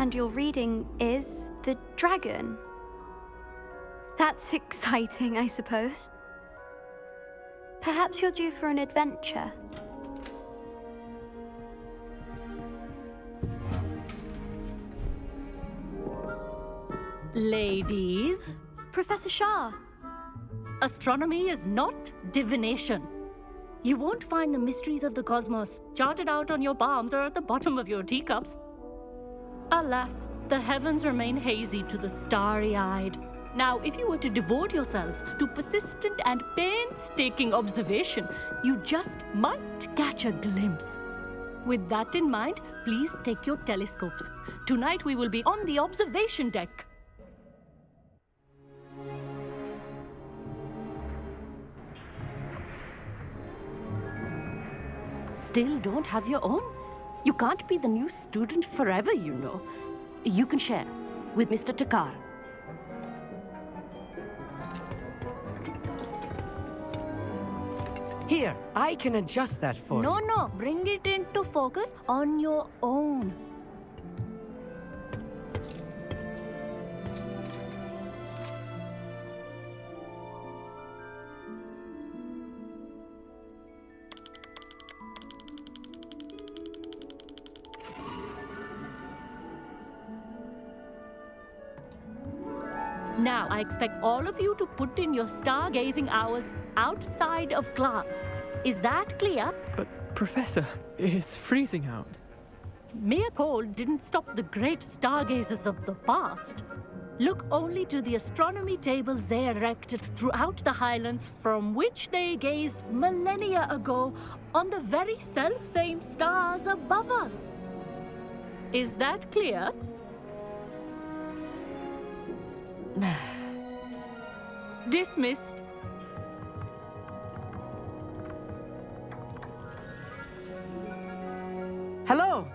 And your reading is the dragon. That's exciting, I suppose. Perhaps you're due for an adventure. Ladies, Professor Shah. astronomy is not divination. You won't find the mysteries of the cosmos charted out on your palms or at the bottom of your teacups. Alas, the heavens remain hazy to the starry-eyed. Now, if you were to devote yourselves to persistent and painstaking observation, you just might catch a glimpse. With that in mind, please take your telescopes. Tonight we will be on the observation deck. Still don't have your own? You can't be the new student forever, you know. You can share with Mr. Takar. Here, I can adjust that for you. No, bring it into focus on your own. Now, I expect all of you to put in your stargazing hours outside of class. Is that clear? But, Professor, it's freezing out. Mere cold didn't stop the great stargazers of the past. Look only to the astronomy tables they erected throughout the highlands from which they gazed millennia ago on the very self-same stars above us. Is that clear? Dismissed. Hello.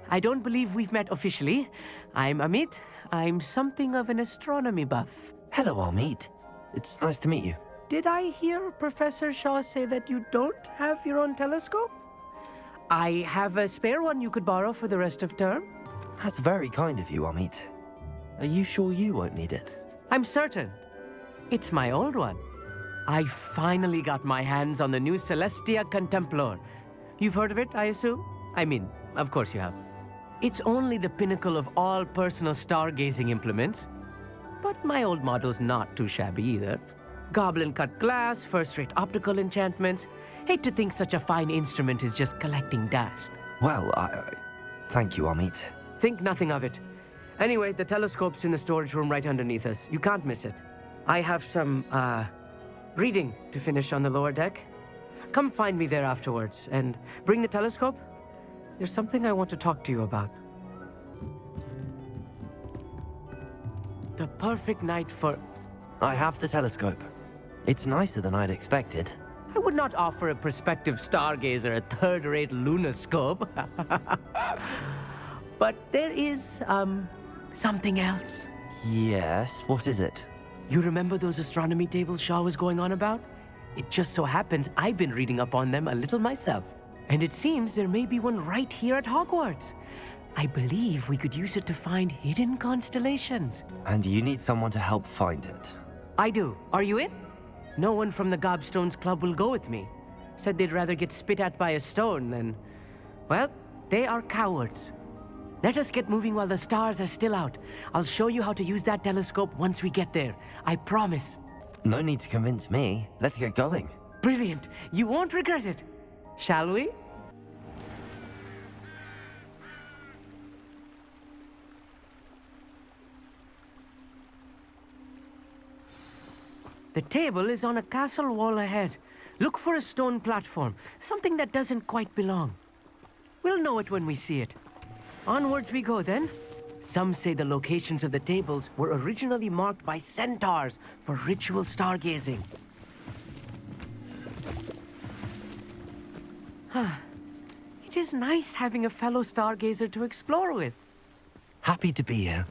I don't believe we've met officially. I'm Amit. I'm something of an astronomy buff. Hello, Amit. It's nice to meet you. Did I hear Professor Shaw say that you don't have your own telescope? I have a spare one you could borrow for the rest of term. That's very kind of you, Amit. Are you sure you won't need it? I'm certain. It's my old one. I finally got my hands on the new Celestia Contemplar. You've heard of it, I assume? I mean, of course you have. It's only the pinnacle of all personal stargazing implements. But my old model's not too shabby either. Goblin-cut glass, first-rate optical enchantments. Hate to think such a fine instrument is just collecting dust. Well, thank you, Amit. Think nothing of it. Anyway, the telescope's in the storage room right underneath us. You can't miss it. I have some, reading to finish on the lower deck. Come find me there afterwards, and bring the telescope. There's something I want to talk to you about. The perfect night for... I have the telescope. It's nicer than I'd expected. I would not offer a prospective stargazer a third-rate lunoscope. But there is, something else. Yes, what is it? You remember those astronomy tables Shaw was going on about? It just so happens I've been reading up on them a little myself. And it seems there may be one right here at Hogwarts. I believe we could use it to find hidden constellations. And you need someone to help find it. I do. Are you in? No one from the Gobstones Club will go with me. Said they'd rather get spit at by a stone than... Well, they are cowards. Let us get moving while the stars are still out. I'll show you how to use that telescope once we get there. I promise. No need to convince me. Let's get going. Brilliant. You won't regret it. Shall we? The table is on a castle wall ahead. Look for a stone platform, something that doesn't quite belong. We'll know it when we see it. Onwards we go then. Some say the locations of the tables were originally marked by centaurs for ritual stargazing. It is nice having a fellow stargazer to explore with. Happy to be here.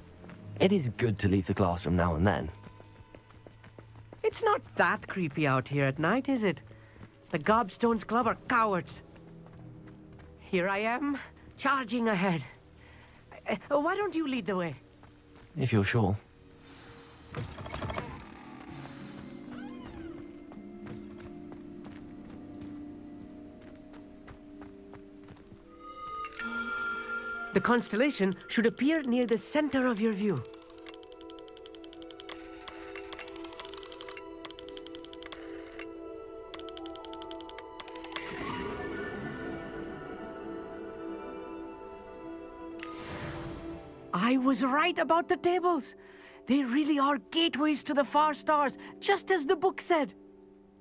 It is good to leave the classroom now and then. It's not that creepy out here at night, is it? The Gobstones Club are cowards. Here I am, charging ahead. Why don't you lead the way? If you're sure. The constellation should appear near the center of your view. I was right about the tables. They really are gateways to the far stars, just as the book said.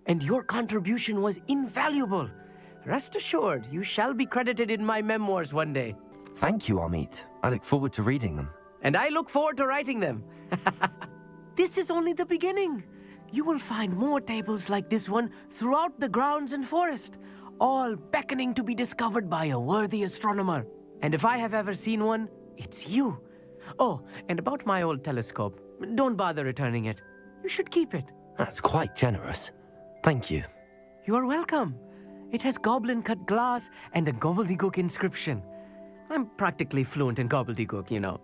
And your contribution was invaluable. Rest assured, you shall be credited in my memoirs one day. Thank you, Amit. I look forward to reading them. And I look forward to writing them. This is only the beginning. You will find more tables like this one throughout the grounds and forest, all beckoning to be discovered by a worthy astronomer. And if I have ever seen one, it's you. Oh, and about my old telescope, don't bother returning it. You should keep it. That's quite generous. Thank you. You are welcome. It has goblin-cut glass and a gobbledygook inscription. I'm practically fluent in gobbledygook, you know.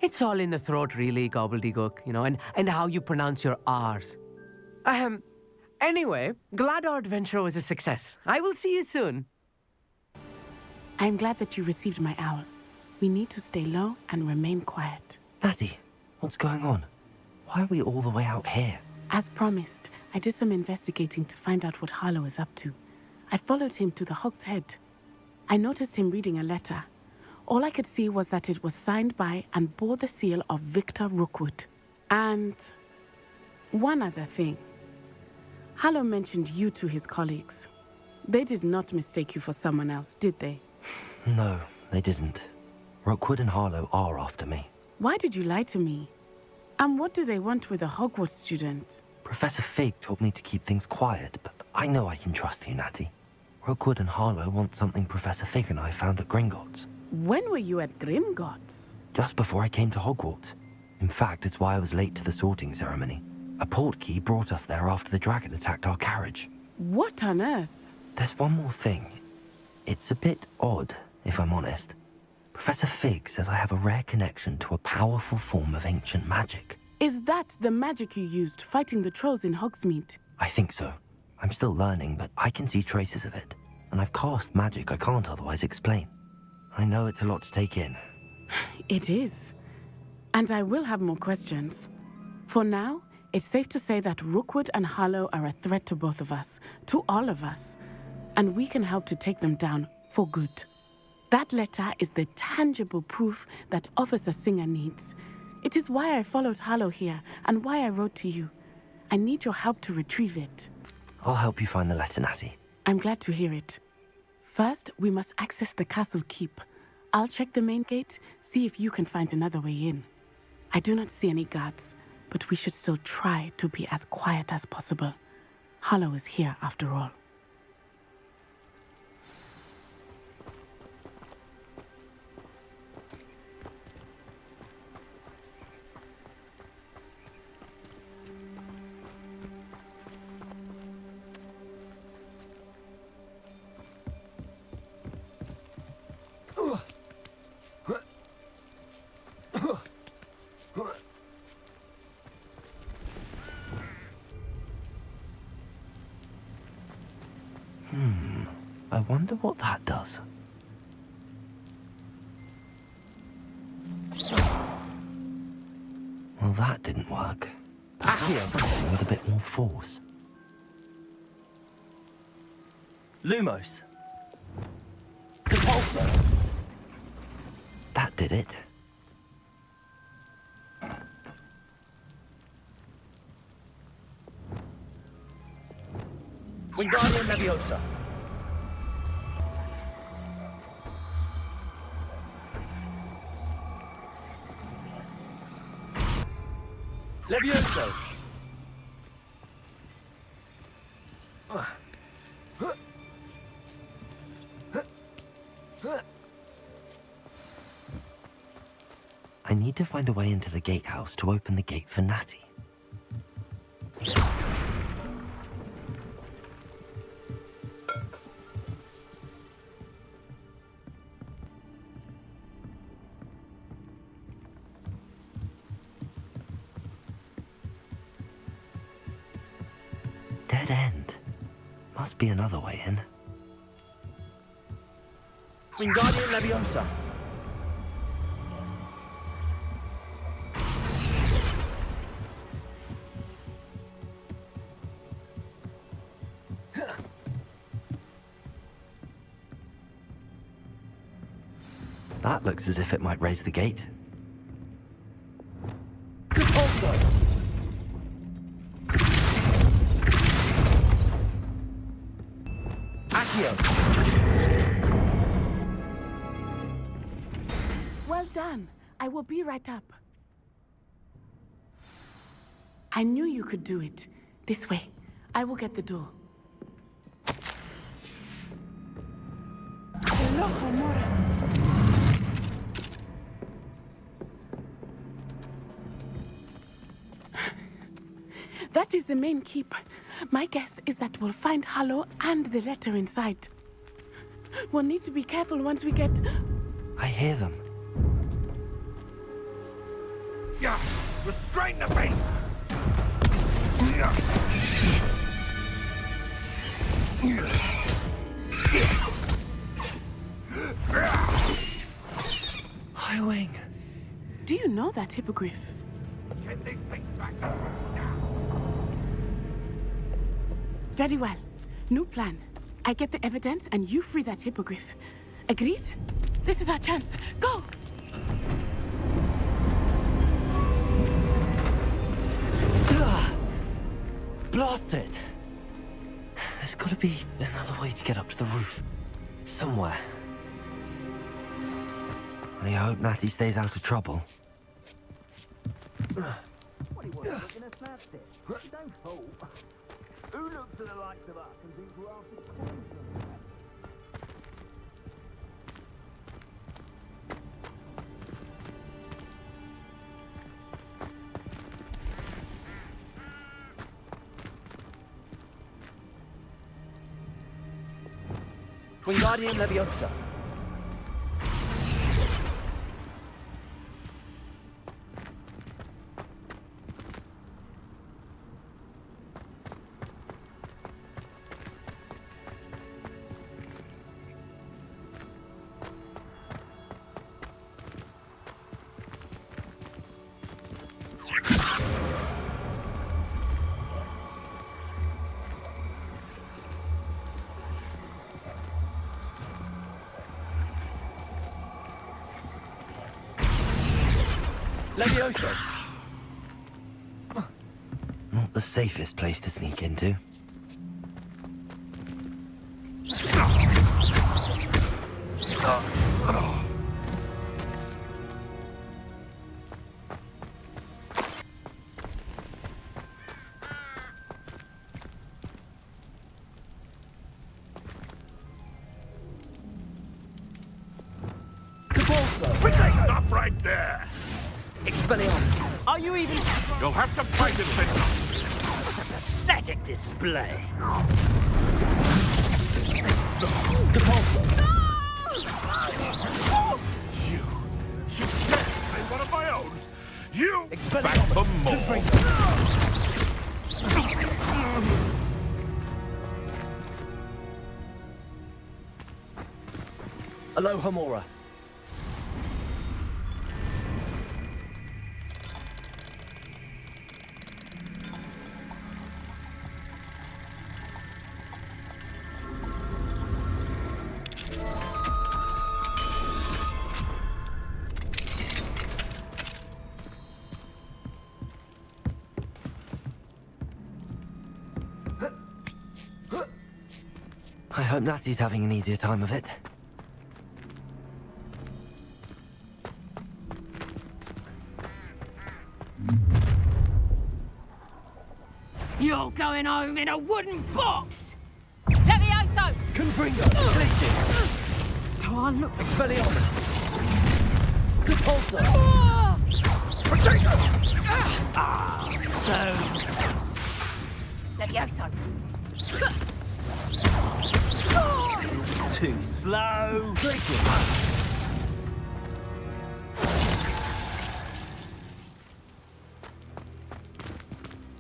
It's all in the throat, really, gobbledygook, you know, and how you pronounce your R's. Anyway, glad our adventure was a success. I will see you soon. I'm glad that you received my owl. We need to stay low and remain quiet. Natty, what's going on? Why are we all the way out here? As promised, I did some investigating to find out what Harlow is up to. I followed him to the Hog's Head. I noticed him reading a letter. All I could see was that it was signed by and bore the seal of Victor Rookwood. And one other thing. Harlow mentioned you to his colleagues. They did not mistake you for someone else, did they? No, they didn't. Rookwood and Harlow are after me. Why did you lie to me? And what do they want with a Hogwarts student? Professor Fig told me to keep things quiet, but I know I can trust you, Natty. Rookwood and Harlow want something Professor Fig and I found at Gringotts. When were you at Gringotts? Just before I came to Hogwarts. In fact, it's why I was late to the sorting ceremony. A portkey brought us there after the dragon attacked our carriage. What on earth? There's one more thing. It's a bit odd, if I'm honest. Professor Fig says I have a rare connection to a powerful form of ancient magic. Is that the magic you used fighting the trolls in Hogsmeade? I think so. I'm still learning, but I can see traces of it. And I've cast magic I can't otherwise explain. I know it's a lot to take in. It is. And I will have more questions. For now, it's safe to say that Rookwood and Harlow are a threat to both of us, to all of us. And we can help to take them down for good. That letter is the tangible proof that Officer Singer needs. It is why I followed Harlow here and why I wrote to you. I need your help to retrieve it. I'll help you find the letter, Natty. I'm glad to hear it. First, we must access the castle keep. I'll check the main gate, see if you can find another way in. I do not see any guards, but we should still try to be as quiet as possible. Harlow is here after all. I wonder what that does. Well, that didn't work. Something with a bit more force. Lumos. Repulsor. That did it. Wingardium Leviosa. Levioso. I need to find a way into the gatehouse to open the gate for Natty. end. Must be another way in. Wingardium Leviosa. That looks as if it might raise the gate. Also. Accio. Well done. I will be right up. I knew you could do it. This way. I will get the door. Hello, Homura. That is the main keep. My guess is that we'll find Hallow and the letter inside. We'll need to be careful once we get... I hear them. Yeah, restrain the beast! Highwing. Do you know that hippogriff? Get these things back. Very well. New plan. I get the evidence and you free that hippogriff. Agreed? This is our chance. Go! Blasted! There's gotta be another way to get up to the roof. Somewhere. I hope Natty stays out of trouble. What he was looking at slapstick. Don't hope. Who looks at the likes of us and thinks we're after punishment? Wingardium Leviosa. Leviosa. Not the safest place to sneak into. Stop right there! Expelliarmus. Are you even... You'll have to fight it, then. Pathetic display. Depulso. You can't play one of my own! You! Expelliarmus. Back for more! Alohomora. I hope Natty's having an easier time of it. You're going home in a wooden box! Levioso! Confringo. Glacius. Tarn, look. Expelliarmus. Depulso. Potato! So... Levioso! Too slow. Glacius.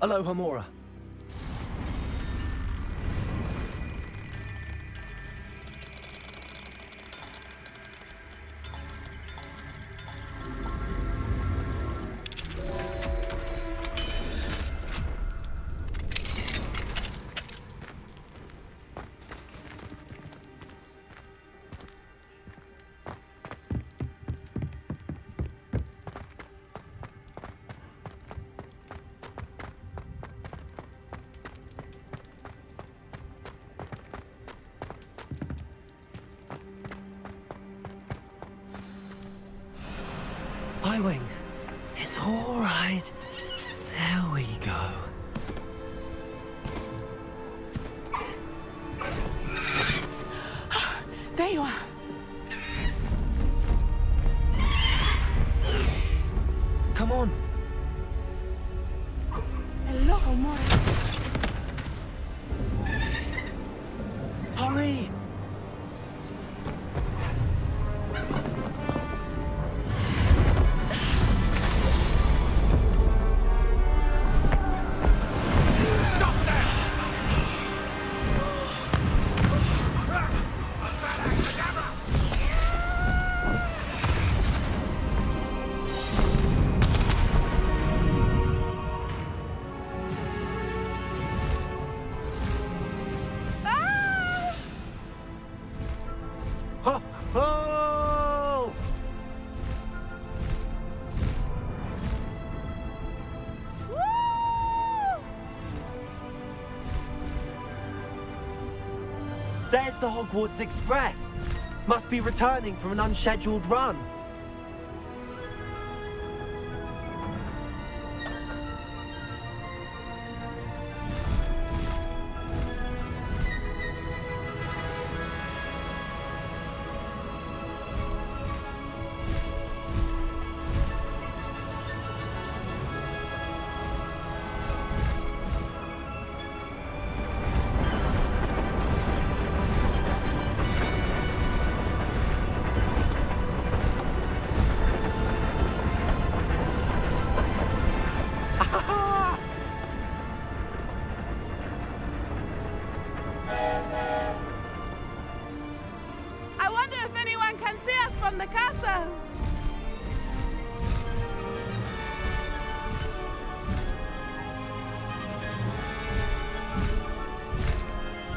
Alohomora. Highwing. It's all right. There we go. There you are. Come on. Hello, amore. Hurry. Ho, ho! There's the Hogwarts Express. Must be returning from an unscheduled run. I wonder if anyone can see us from the castle.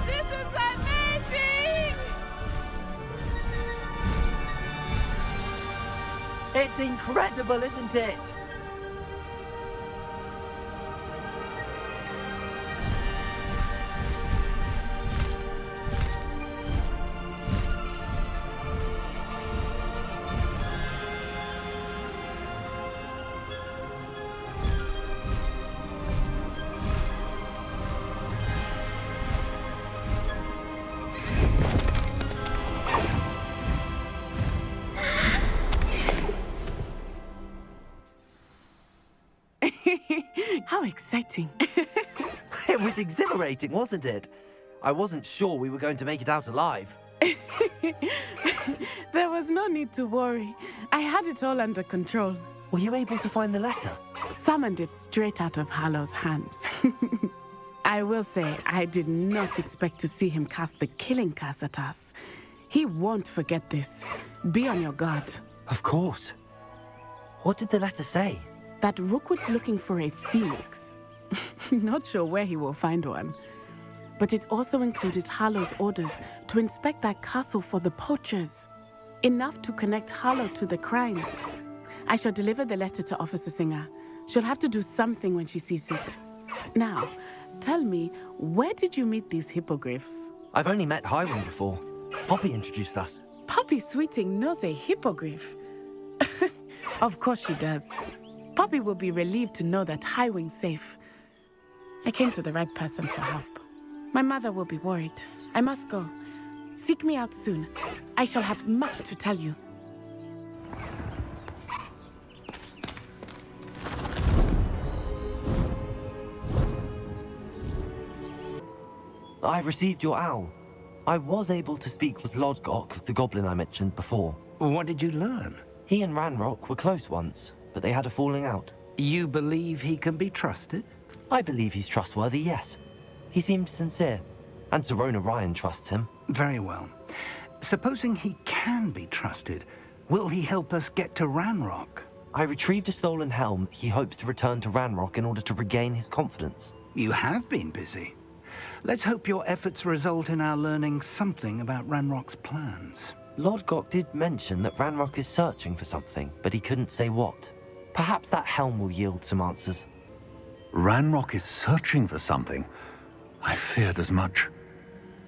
This is amazing! It's incredible, isn't it? How exciting. It was exhilarating, wasn't it? I wasn't sure we were going to make it out alive. There was no need to worry. I had it all under control. Were you able to find the letter? Summoned it straight out of Hallow's hands. I will say, I did not expect to see him cast the killing curse at us. He won't forget this. Be on your guard. Of course. What did the letter say? That Rookwood's looking for a phoenix. Not sure where he will find one. But it also included Harlow's orders to inspect that castle for the poachers. Enough to connect Harlow to the crimes. I shall deliver the letter to Officer Singer. She'll have to do something when she sees it. Now, tell me, where did you meet these hippogriffs? I've only met Highwing before. Poppy introduced us. Poppy Sweeting knows a hippogriff. Of course she does. Poppy will be relieved to know that Highwing's safe. I came to the right person for help. My mother will be worried. I must go. Seek me out soon. I shall have much to tell you. I received your owl. I was able to speak with Lodgok, the goblin I mentioned before. What did you learn? He and Ranrock were close once, but they had a falling out. You believe he can be trusted? I believe he's trustworthy, yes. He seemed sincere, and Serona Ryan trusts him. Very well. Supposing he can be trusted, will he help us get to Ranrock? I retrieved a stolen helm he hopes to return to Ranrock in order to regain his confidence. You have been busy. Let's hope your efforts result in our learning something about Ranrock's plans. Lodgok did mention that Ranrock is searching for something, but he couldn't say what. Perhaps that helm will yield some answers. Ranrock is searching for something. I feared as much.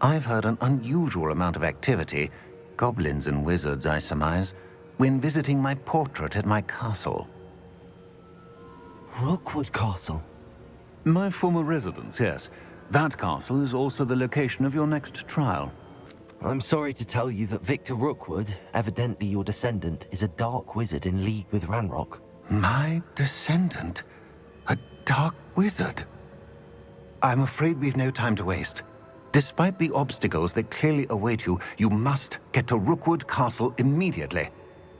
I've heard an unusual amount of activity. Goblins and wizards, I surmise. when visiting my portrait at my castle. Rookwood Castle? My former residence, yes. That castle is also the location of your next trial. I'm sorry to tell you that Victor Rookwood, evidently your descendant, is a dark wizard in league with Ranrock. My descendant? A dark wizard? I'm afraid we've no time to waste. Despite the obstacles that clearly await you, you must get to Rookwood Castle immediately.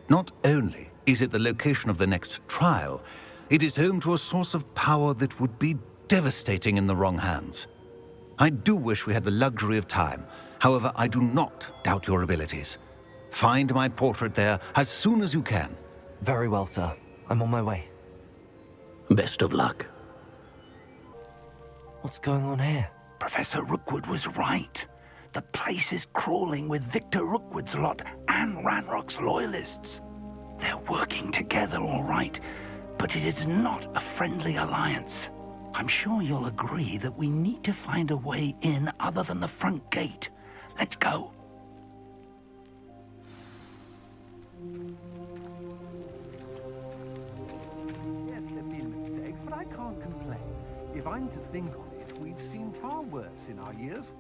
Not only is it the location of the next trial, it is home to a source of power that would be devastating in the wrong hands. I do wish we had the luxury of time. However, I do not doubt your abilities. Find my portrait there as soon as you can. Very well, sir. I'm on my way. Best of luck. What's going on here? Professor Rookwood was right. The place is crawling with Victor Rookwood's lot and Ranrock's loyalists. They're working together, all right, but it is not a friendly alliance. I'm sure you'll agree that we need to find a way in other than the front gate. Let's go. Yes, there've been mistakes, but I can't complain. If I'm to think on it, we've seen far worse in our years.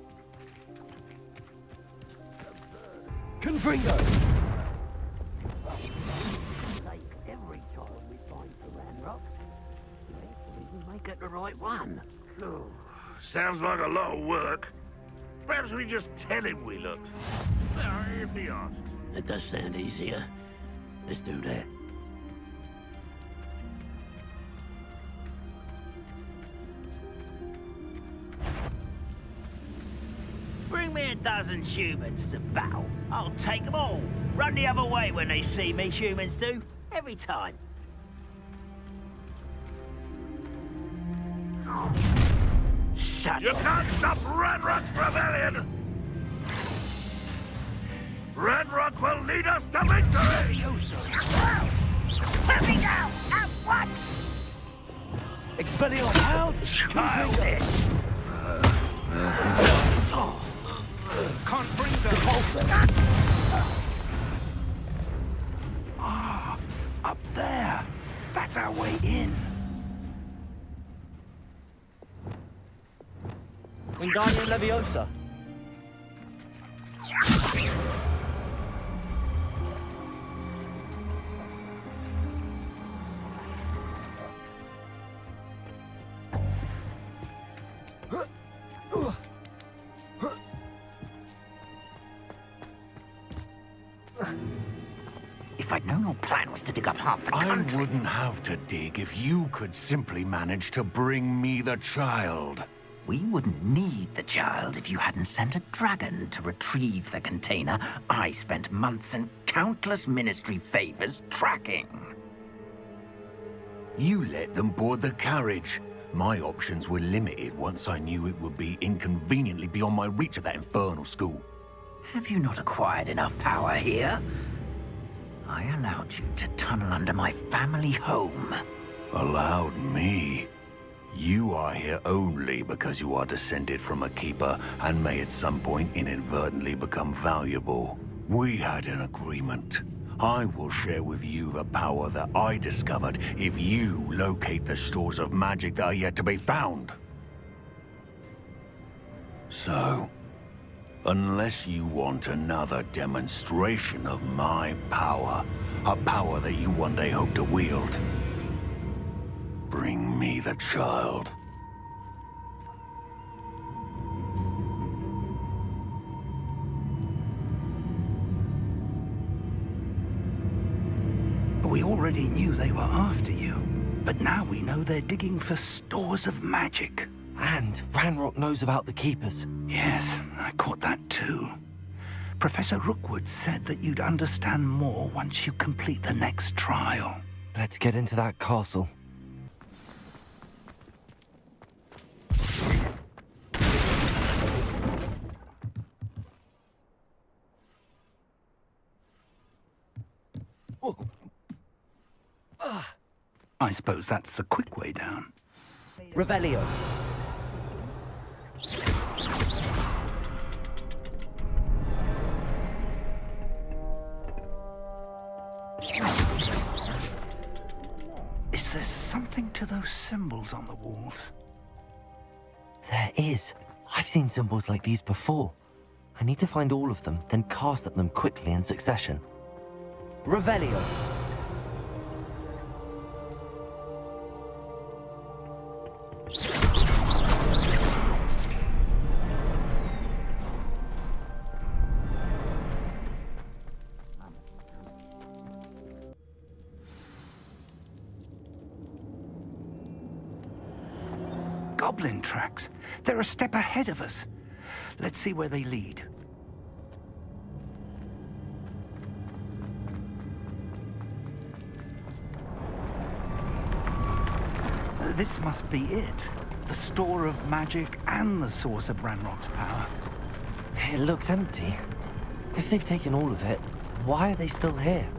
Confringo! Like every child we find for Ranrock. Hopefully we may get the right one. Oh, sounds like a lot of work. Perhaps we just tell him we looked. Well, if he asks. It does sound easier. Let's do that. Bring me a dozen humans to battle. I'll take them all. Run the other way when they see me, humans do. Every time. Shut You up. can't stop Ranrock's rebellion! Ranrock will lead us to victory! Let me down at once! Expelliarmus! Ouch! Childish! Up there. That's our way in. Wingardium Leviosa. If I'd known your plan was to dig up half the I country... wouldn't have to dig if you could simply manage to bring me the child. We wouldn't need the child if you hadn't sent a dragon to retrieve the container I spent months and countless ministry favors tracking. You let them board the carriage. My options were limited once I knew it would be inconveniently beyond my reach at that infernal school. Have you not acquired enough power here? I allowed you to tunnel under my family home. Allowed me? You are here only because you are descended from a keeper and may at some point inadvertently become valuable. We had an agreement. I will share with you the power that I discovered if you locate the stores of magic that are yet to be found. So, unless you want another demonstration of my power, a power that you one day hope to wield, bring me the child. We already knew they were after you, but now we know they're digging for stores of magic. And Ranrock knows about the Keepers. Yes, I caught that too. Professor Rookwood said that you'd understand more once you complete the next trial. Let's get into that castle. I suppose that's the quick way down. Revelio. Is there something to those symbols on the walls? There is. I've seen symbols like these before. I need to find all of them, then cast at them quickly in succession. Revelio. Goblin tracks. They're a step ahead of us. Let's see where they lead. This must be it. The store of magic and the source of Ranrock's power. It looks empty. If they've taken all of it, why are they still here?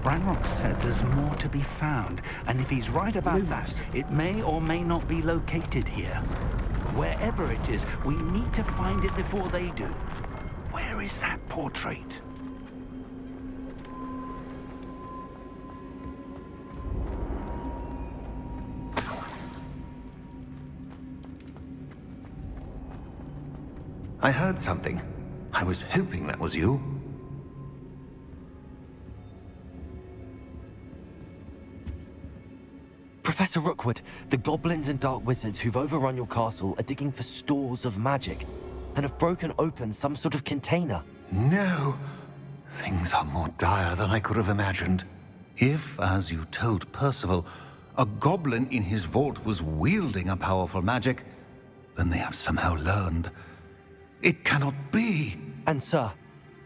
Ranrock said there's more to be found, and if he's right about that, it may or may not be located here. Wherever it is, we need to find it before they do. Where is that portrait? I heard something. I was hoping that was you. Professor Rookwood, the goblins and dark wizards who've overrun your castle are digging for stores of magic and have broken open some sort of container. No. Things are more dire than I could have imagined. If, as you told Percival, a goblin in his vault was wielding a powerful magic, then they have somehow learned. It cannot be. And sir,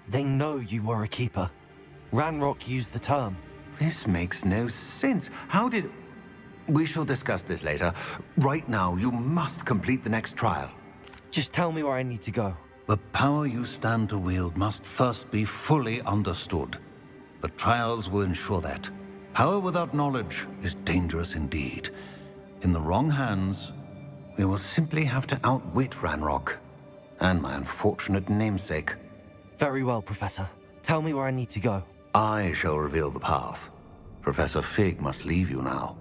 they know you were a keeper. Ranrock used the term. This makes no sense. How did... We shall discuss this later. Right now, you must complete the next trial. Just tell me where I need to go. The power you stand to wield must first be fully understood. The trials will ensure that. Power without knowledge is dangerous indeed. In the wrong hands, we will simply have to outwit Ranrock and my unfortunate namesake. Very well, Professor. Tell me where I need to go. I shall reveal the path. Professor Fig must leave you now.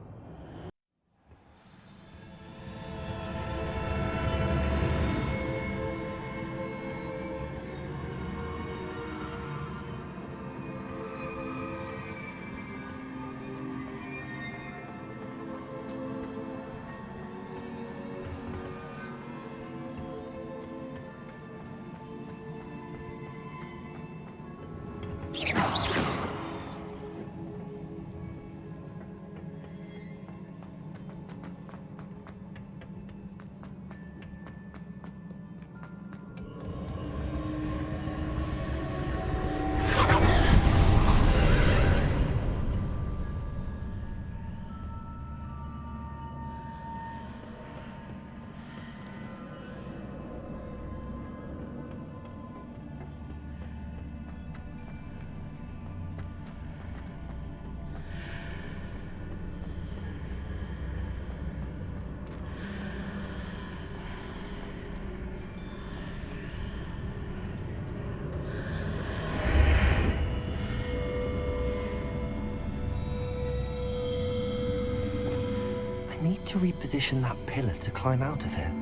Need to reposition that pillar to climb out of here.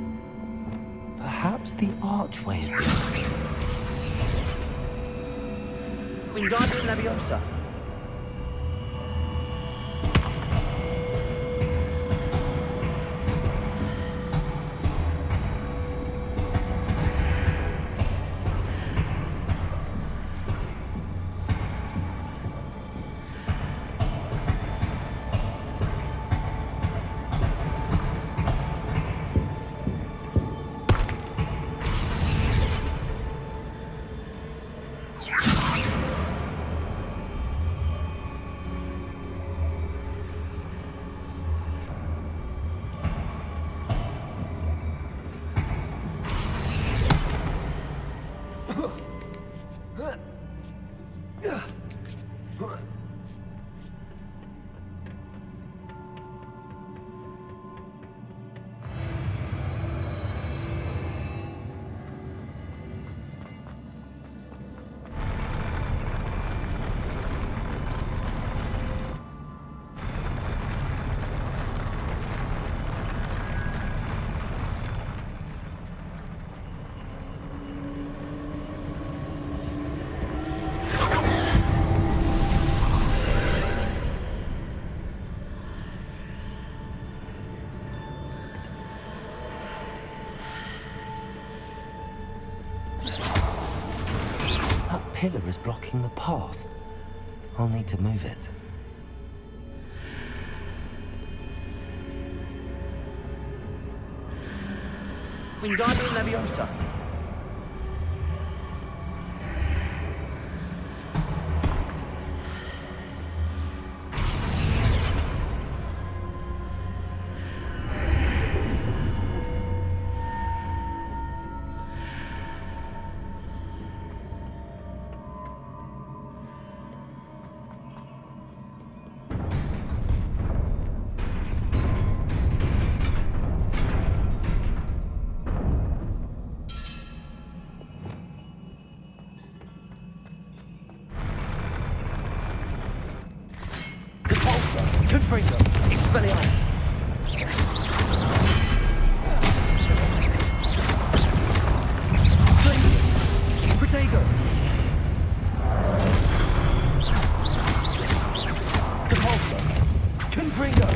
Perhaps the archway is the answer. Wingardium Leviosa. pillar is blocking the path. I'll need to move it. Wingardium Leviosa. Confringo. Expelliarmus. Glacius. Protego. Depulso. Confringo.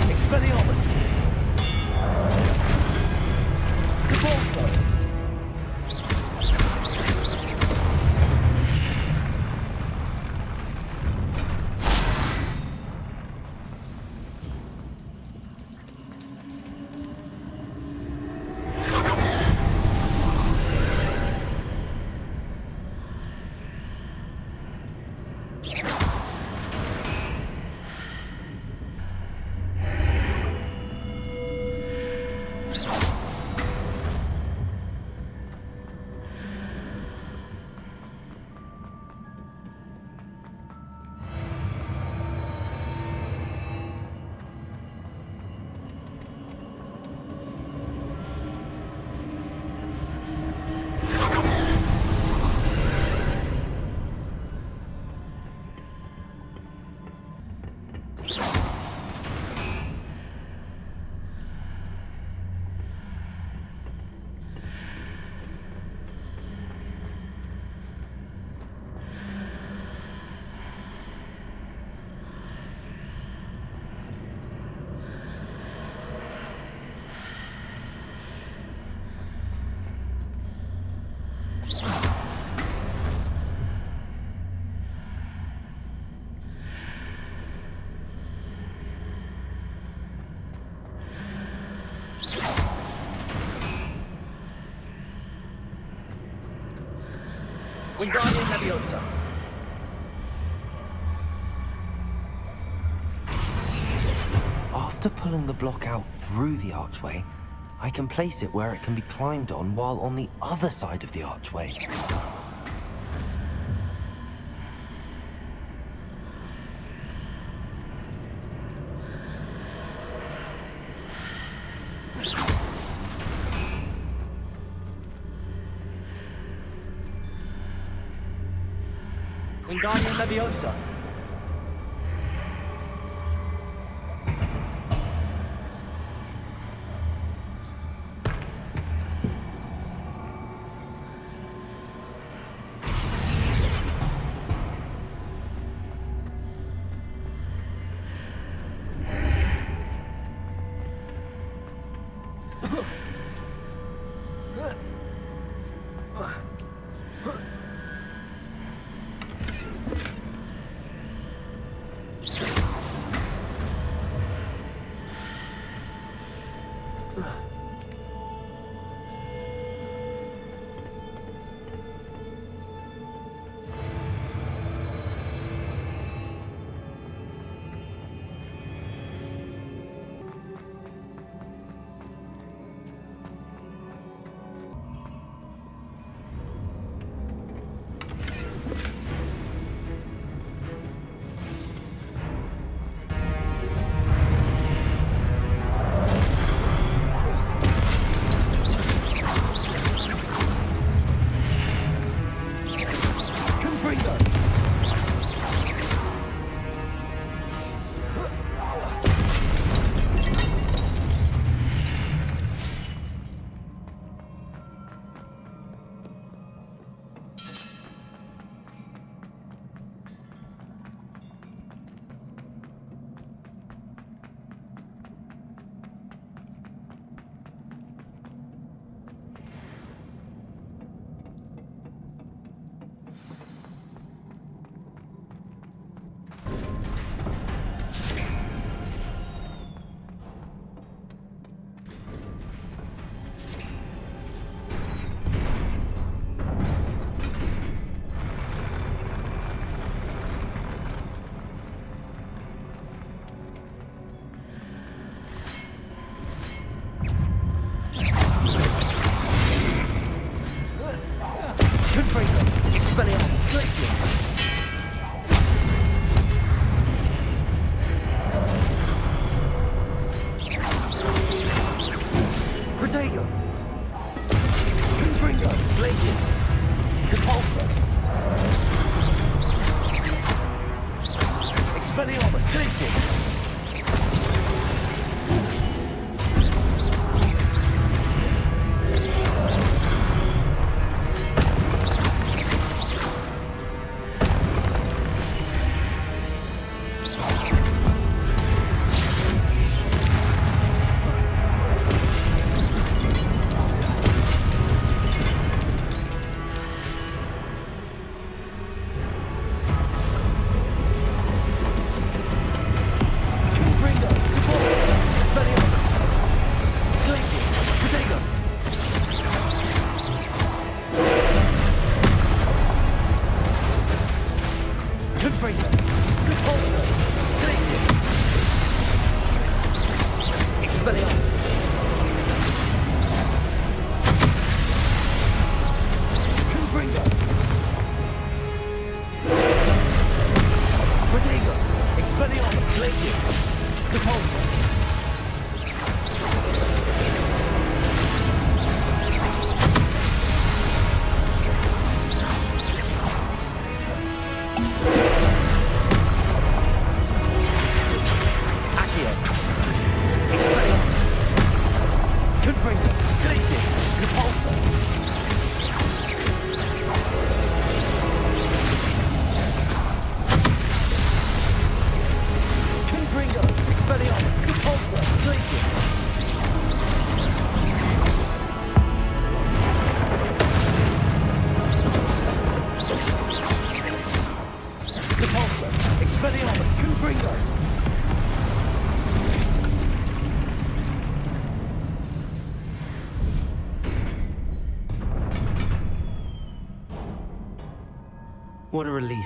Expelliarmus. Wingardium Leviosa. After pulling the block out through the archway, I can place it where it can be climbed on while on the other side of the archway. Wingardium Leviosa. Protego! Confringo! Glacius! Depulso! Expelliarmus! Glacius! What a relief.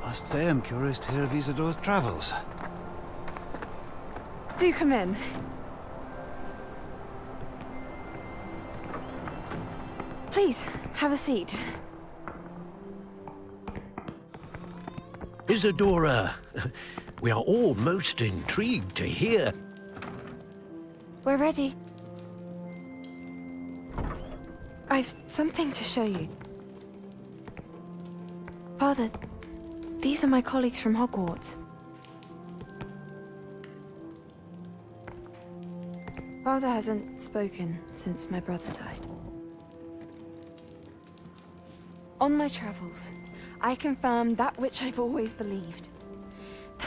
I must say I'm curious to hear of Isidore's travels. Do come in. Please, have a seat. Isadora, we are all most intrigued to hear. We're ready. I've something to show you. Father, these are my colleagues from Hogwarts. Father hasn't spoken since my brother died. On my travels, I confirmed that which I've always believed.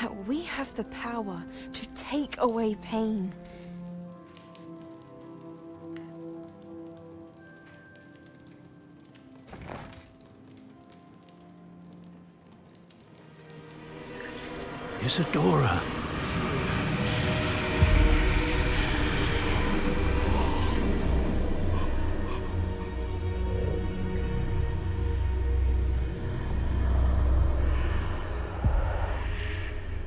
That we have the power to take away pain. Isadora.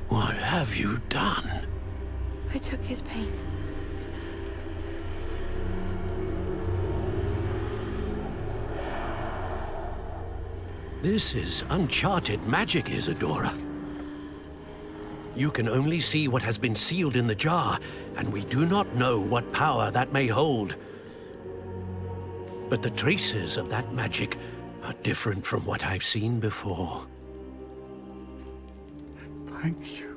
What have you done? I took his pain. This is uncharted magic, Isadora. You can only see what has been sealed in the jar, and we do not know what power that may hold. But the traces of that magic are different from what I've seen before. Thank you.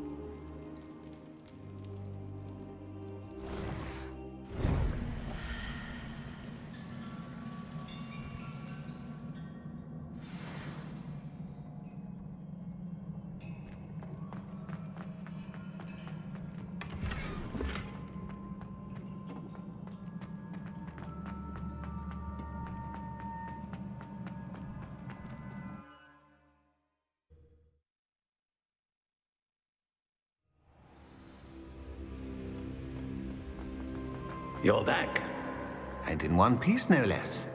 You're back. And in one piece, no less.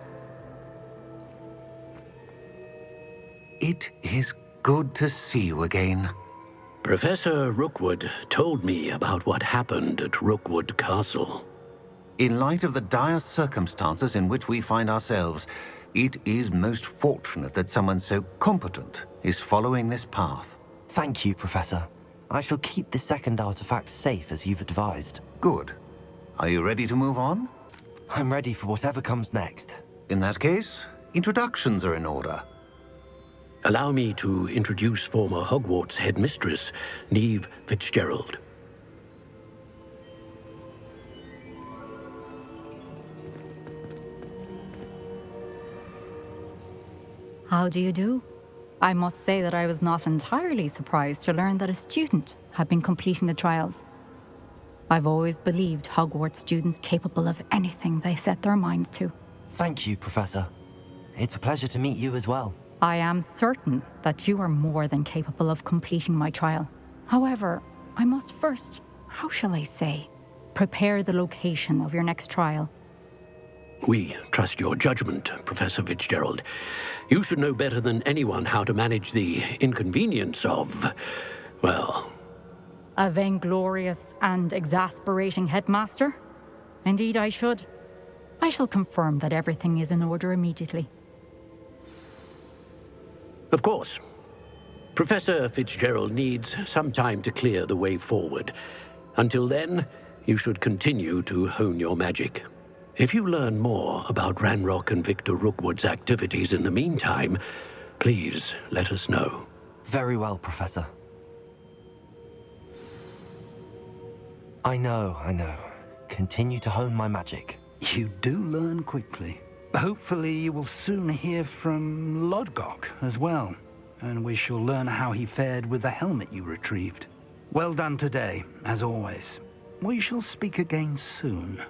It is good to see you again. Professor Rookwood told me about what happened at Rookwood Castle. In light of the dire circumstances in which we find ourselves, it is most fortunate that someone so competent is following this path. Thank you, Professor. I shall keep the second artifact safe as you've advised. Good. Are you ready to move on? I'm ready for whatever comes next. In that case, introductions are in order. Allow me to introduce former Hogwarts headmistress, Neve Fitzgerald. How do you do? I must say that I was not entirely surprised to learn that a student had been completing the trials. I've always believed Hogwarts students capable of anything they set their minds to. Thank you, Professor. It's a pleasure to meet you as well. I am certain that you are more than capable of completing my trial. However, I must first, how shall I say, prepare the location of your next trial. We trust your judgment, Professor Fitzgerald. You should know better than anyone how to manage the inconvenience of, well... A vainglorious and exasperating headmaster? Indeed I should. I shall confirm that everything is in order immediately. Of course. Professor Fitzgerald needs some time to clear the way forward. Until then, you should continue to hone your magic. If you learn more about Ranrock and Victor Rookwood's activities in the meantime, please let us know. Very well, Professor. I know. Continue to hone my magic. You do learn quickly. Hopefully you will soon hear from Lodgok as well, and we shall learn how he fared with the helmet you retrieved. Well done today, as always. We shall speak again soon.